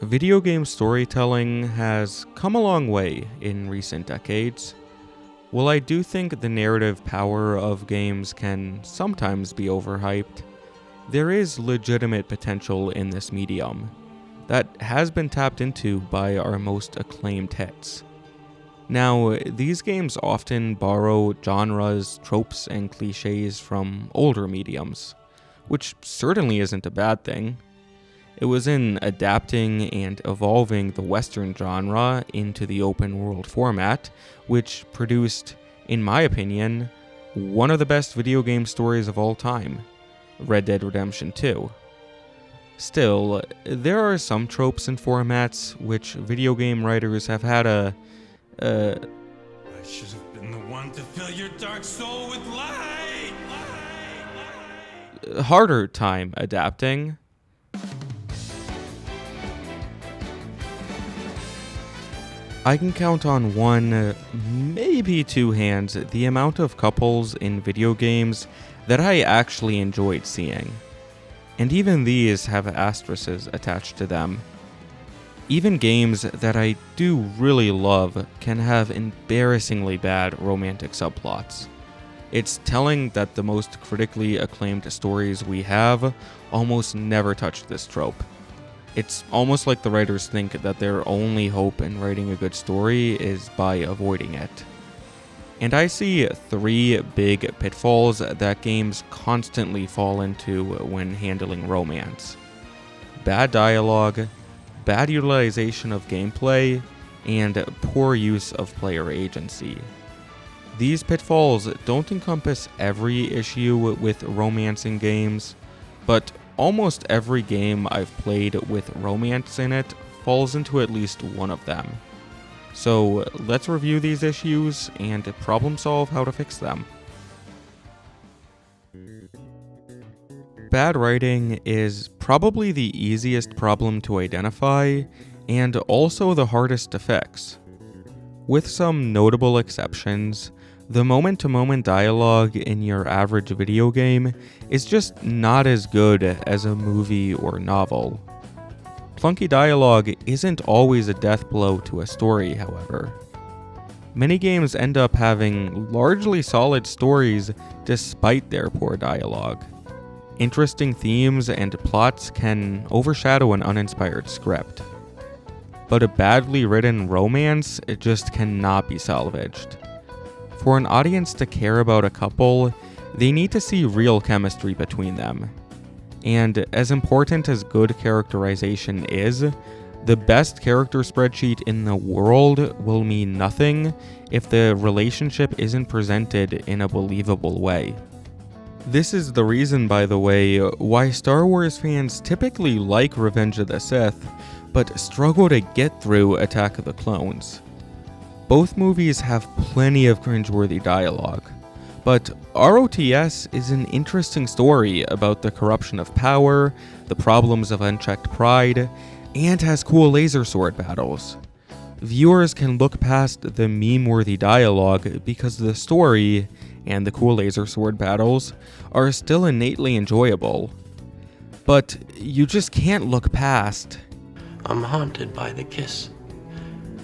Video game storytelling has come a long way in recent decades. While I do think the narrative power of games can sometimes be overhyped, there is legitimate potential in this medium that has been tapped into by our most acclaimed hits. Now, these games often borrow genres, tropes, and cliches from older mediums, which certainly isn't a bad thing. It was in adapting and evolving the Western genre into the open world format, which produced, in my opinion, one of the best video game stories of all time, Red Dead Redemption 2. Still, there are some tropes and formats which video game writers have had a I should have been the one to fill your dark soul with light. harder time adapting. I can count on one, maybe two hands, the amount of couples in video games that I actually enjoyed seeing. And even these have asterisks attached to them. Even games that I do really love can have embarrassingly bad romantic subplots. It's telling that the most critically acclaimed stories we have almost never touch this trope. It's almost like the writers think that their only hope in writing a good story is by avoiding it. And I see three big pitfalls that games constantly fall into when handling romance: bad dialogue, bad utilization of gameplay, and poor use of player agency. These pitfalls don't encompass every issue with romance in games, but almost every game I've played with romance in it falls into at least one of them. So let's review these issues and problem solve how to fix them. Bad writing is probably the easiest problem to identify and also the hardest to fix. With some notable exceptions, the moment-to-moment dialogue in your average video game is just not as good as a movie or novel. Clunky dialogue isn't always a death blow to a story, however. Many games end up having largely solid stories despite their poor dialogue. Interesting themes and plots can overshadow an uninspired script. But a badly written romance just cannot be salvaged. For an audience to care about a couple, they need to see real chemistry between them. And as important as good characterization is, the best character spreadsheet in the world will mean nothing if the relationship isn't presented in a believable way. This is the reason, by the way, why Star Wars fans typically like Revenge of the Sith, but struggle to get through Attack of the Clones. Both movies have plenty of cringeworthy dialogue, but ROTS is an interesting story about the corruption of power, the problems of unchecked pride, and has cool laser sword battles. Viewers can look past the meme-worthy dialogue because the story and the cool laser sword battles are still innately enjoyable. But you just can't look past. I'm haunted by the kiss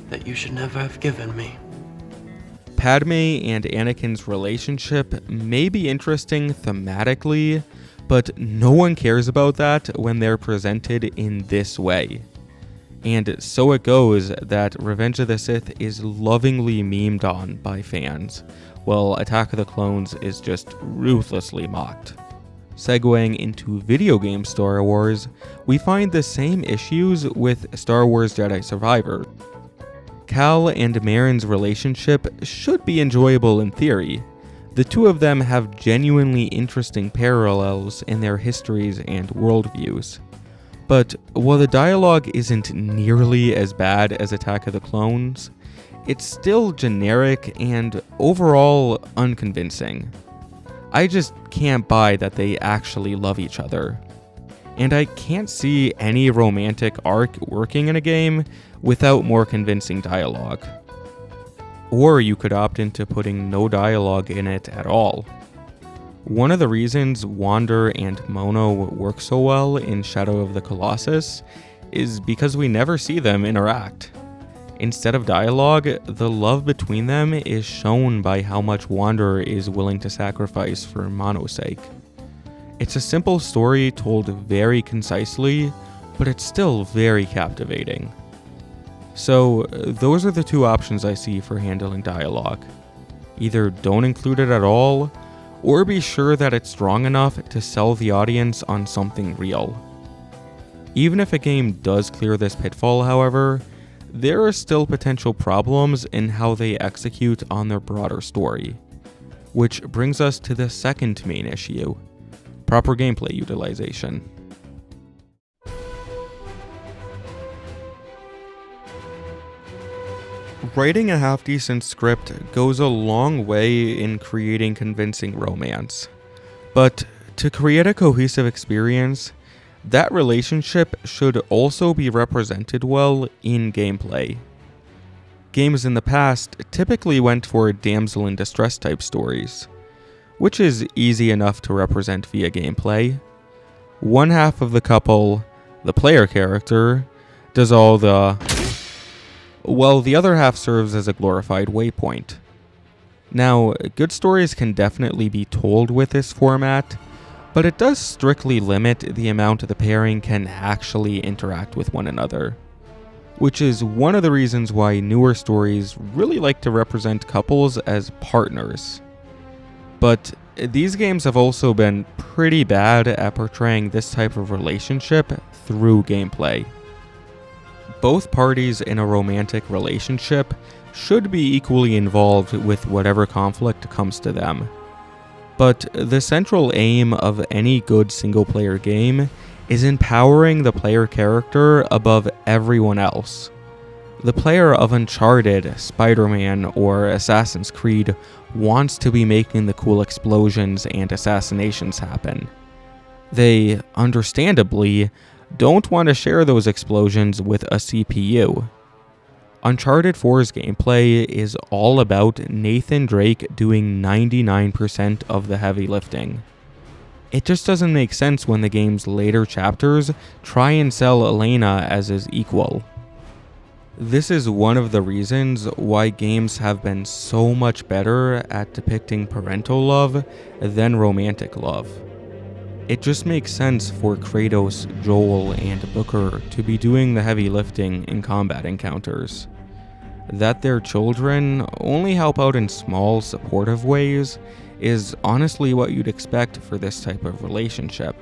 that you should never have given me. Padme and Anakin's relationship may be interesting thematically, but no one cares about that when they're presented in this way. And so it goes that Revenge of the Sith is lovingly memed on by fans, while Attack of the Clones is just ruthlessly mocked. Segueing into video game Star Wars, we find the same issues with Star Wars Jedi Survivor. Cal and Marin's relationship should be enjoyable in theory. The two of them have genuinely interesting parallels in their histories and worldviews. But while the dialogue isn't nearly as bad as Attack of the Clones, it's still generic and overall unconvincing. I just can't buy that they actually love each other. And I can't see any romantic arc working in a game without more convincing dialogue. Or you could opt into putting no dialogue in it at all. One of the reasons Wander and Mono work so well in Shadow of the Colossus is because we never see them interact. Instead of dialogue, the love between them is shown by how much Wanderer is willing to sacrifice for Mono's sake. It's a simple story told very concisely, but it's still very captivating. So, those are the two options I see for handling dialogue. Either don't include it at all, or be sure that it's strong enough to sell the audience on something real. Even if a game does clear this pitfall, however, there are still potential problems in how they execute on their broader story. Which brings us to the second main issue: proper gameplay utilization. Writing a half-decent script goes a long way in creating convincing romance. But to create a cohesive experience, that relationship should also be represented well in gameplay. Games in the past typically went for damsel in distress type stories, which is easy enough to represent via gameplay. One half of the couple, the player character, does all while the other half serves as a glorified waypoint. Now, good stories can definitely be told with this format, but it does strictly limit the amount the pairing can actually interact with one another, which is one of the reasons why newer stories really like to represent couples as partners. But these games have also been pretty bad at portraying this type of relationship through gameplay. Both parties in a romantic relationship should be equally involved with whatever conflict comes to them. But the central aim of any good single-player game is empowering the player character above everyone else. The player of Uncharted, Spider-Man, or Assassin's Creed wants to be making the cool explosions and assassinations happen. They, understandably, don't want to share those explosions with a CPU. Uncharted 4's gameplay is all about Nathan Drake doing 99% of the heavy lifting. It just doesn't make sense when the game's later chapters try and sell Elena as his equal. This is one of the reasons why games have been so much better at depicting parental love than romantic love. It just makes sense for Kratos, Joel, and Booker to be doing the heavy lifting in combat encounters. That their children only help out in small, supportive ways is honestly what you'd expect for this type of relationship.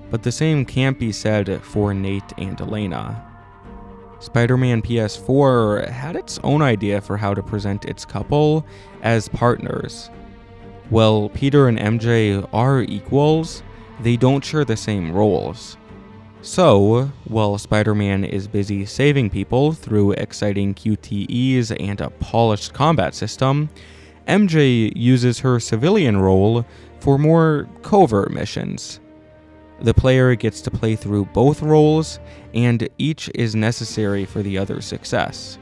But the same can't be said for Nate and Elena. Spider-Man PS4 had its own idea for how to present its couple as partners. While Peter and MJ are equals, they don't share the same roles. So, while Spider-Man is busy saving people through exciting QTEs and a polished combat system, MJ uses her civilian role for more covert missions. The player gets to play through both roles, and each is necessary for the other's success.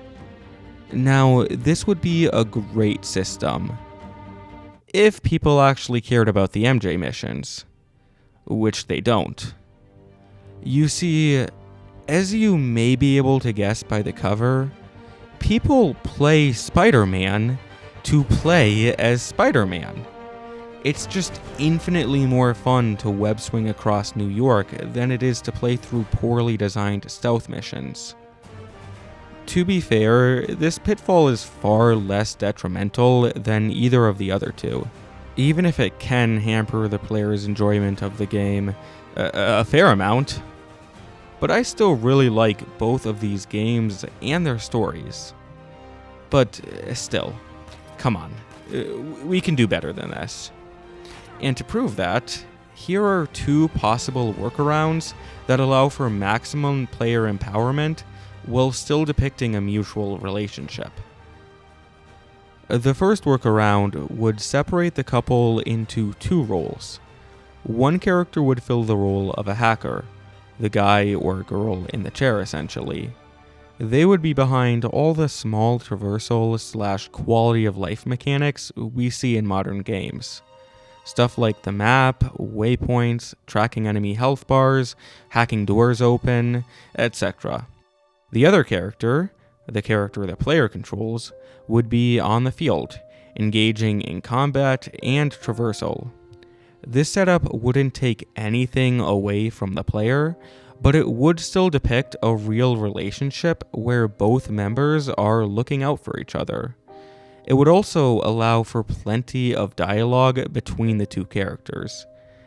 Now, this would be a great system if people actually cared about the MJ missions, which they don't. You see, as you may be able to guess by the cover, people play Spider-Man to play as Spider-Man. It's just infinitely more fun to web swing across New York than it is to play through poorly designed stealth missions. To be fair, this pitfall is far less detrimental than either of the other two, even if it can hamper the player's enjoyment of the game a fair amount. But I still really like both of these games and their stories. But still, come on, we can do better than this. And to prove that, here are two possible workarounds that allow for maximum player empowerment while still depicting a mutual relationship. The first workaround would separate the couple into two roles. One character would fill the role of a hacker, the guy or girl in the chair essentially. They would be behind all the small traversal / quality of life mechanics we see in modern games. Stuff like the map, waypoints, tracking enemy health bars, hacking doors open, etc. The other character, the character the player controls, would be on the field, engaging in combat and traversal. This setup wouldn't take anything away from the player, but it would still depict a real relationship where both members are looking out for each other. It would also allow for plenty of dialogue between the two characters,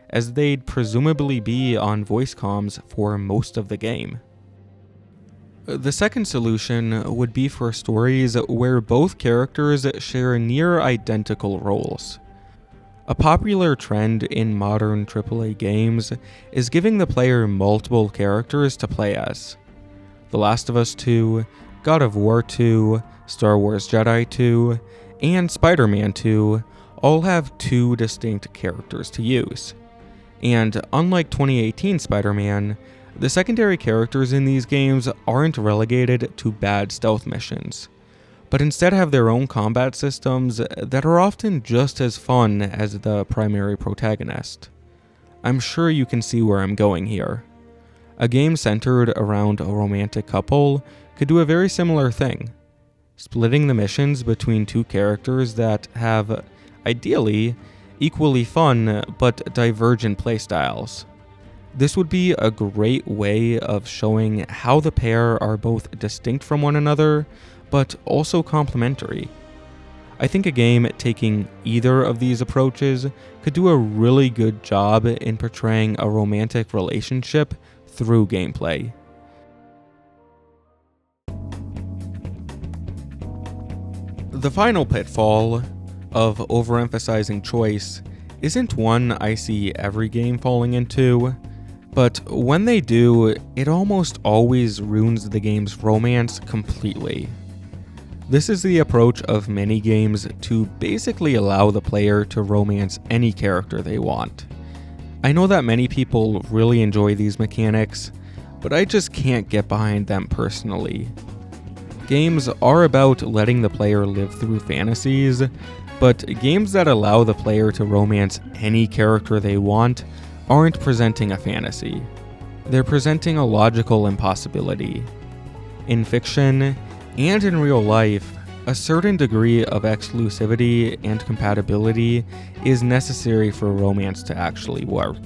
as they'd presumably be on voice comms for most of the game. The second solution would be for stories where both characters share near identical roles. A popular trend in modern AAA games is giving the player multiple characters to play as. The Last of Us 2, God of War 2, Star Wars Jedi 2, and Spider-Man 2 all have two distinct characters to use. And unlike 2018 Spider-Man, the secondary characters in these games aren't relegated to bad stealth missions, but instead have their own combat systems that are often just as fun as the primary protagonist. I'm sure you can see where I'm going here. A game centered around a romantic couple could do a very similar thing, splitting the missions between two characters that have, ideally, equally fun but divergent playstyles. This would be a great way of showing how the pair are both distinct from one another, but also complementary. I think a game taking either of these approaches could do a really good job in portraying a romantic relationship through gameplay. The final pitfall of overemphasizing choice isn't one I see every game falling into, but when they do, it almost always ruins the game's romance completely. This is the approach of many games to basically allow the player to romance any character they want. I know that many people really enjoy these mechanics, but I just can't get behind them personally. Games are about letting the player live through fantasies, but games that allow the player to romance any character they want aren't presenting a fantasy. They're presenting a logical impossibility. In fiction, and in real life, a certain degree of exclusivity and compatibility is necessary for romance to actually work.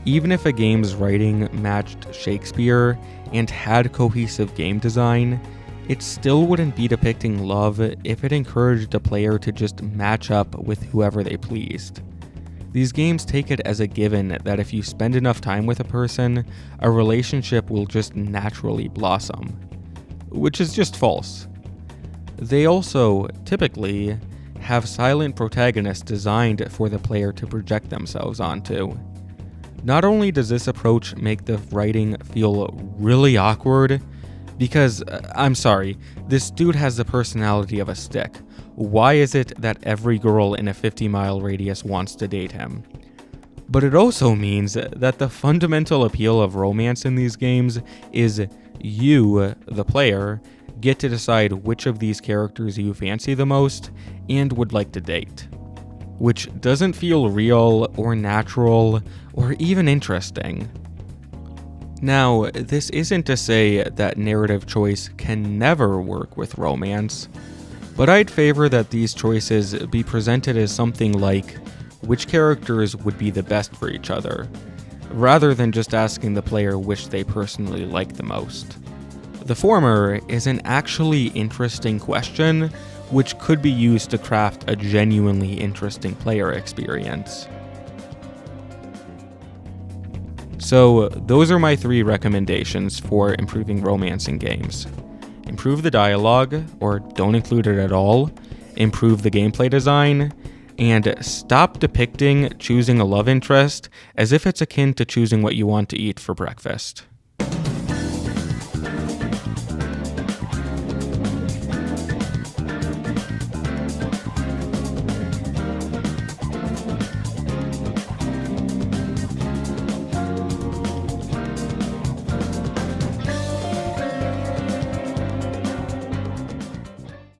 Even if a game's writing matched Shakespeare and had cohesive game design, it still wouldn't be depicting love if it encouraged a player to just match up with whoever they pleased. These games take it as a given that if you spend enough time with a person, a relationship will just naturally blossom, which is just false. They also, typically, have silent protagonists designed for the player to project themselves onto. Not only does this approach make the writing feel really awkward, because, I'm sorry, this dude has the personality of a stick. Why is it that every girl in a 50-mile radius wants to date him? But it also means that the fundamental appeal of romance in these games is you, the player, get to decide which of these characters you fancy the most and would like to date. Which doesn't feel real or natural or even interesting. Now, this isn't to say that narrative choice can never work with romance, but I'd favor that these choices be presented as something like which characters would be the best for each other, rather than just asking the player which they personally like the most. The former is an actually interesting question, which could be used to craft a genuinely interesting player experience. So, those are my 3 recommendations for improving romance in games. Improve the dialogue, or don't include it at all, improve the gameplay design, and stop depicting choosing a love interest as if it's akin to choosing what you want to eat for breakfast.